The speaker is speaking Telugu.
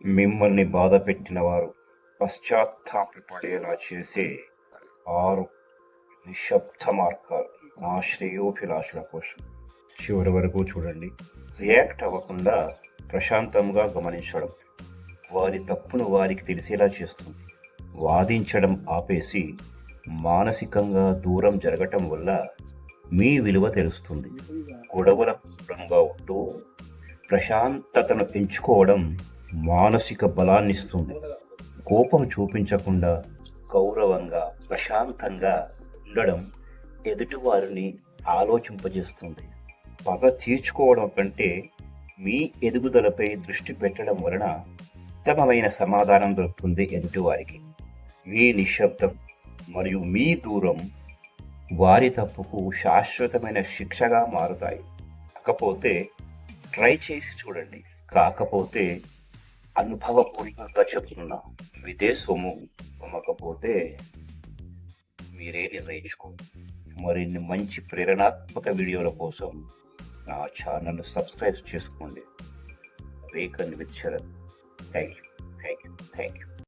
మిమ్మల్ని బాధ పెట్టిన వారు పశ్చాత్తాపపడేలా చేసే 6 నిశ్శబ్ద మార్గాలు నా శ్రేయోభిలాషుల కోసం. చివరి వరకు చూడండి. రియాక్ట్ అవ్వకుండా ప్రశాంతంగా గమనించడం వారి తప్పును వారికి తెలిసేలా చేస్తుంది. వాదించడం ఆపేసి మానసికంగా దూరం జరగటం వల్ల మీ విలువ తెలుస్తుంది. గొడవలకు దూరంగా ఉంటూ ప్రశాంతతను ఎంచుకోవడం మానసిక బలాన్నిస్తుంది. కోపం చూపించకుండా గౌరవంగా ప్రశాంతంగా ఉండడం ఎదుటివారిని ఆలోచింపజేస్తుంది. పగ తీర్చుకోవడం కంటే మీ ఎదుగుదలపై దృష్టి పెట్టడం వలన ఉత్తమమైన సమాధానం దొరుకుతుంది ఎదుటివారికి. మీ నిశ్శబ్దం మరియు మీ దూరం వారి తప్పుకు శాశ్వతమైన శిక్షగా మారుతాయి. కాకపోతే ట్రై చేసి చూడండి. కాకపోతే అనుభవపూర్వకంగా చెప్తున్నా, ఇదే సొమ్ము అమ్మకపోతే మీరే నిర్ణయించుకోండి. మరిన్ని మంచి ప్రేరణాత్మక వీడియోల కోసం నా ఛానల్ సబ్స్క్రైబ్ చేసుకోండి. వేకన్ విత్ శరత్. Thank you.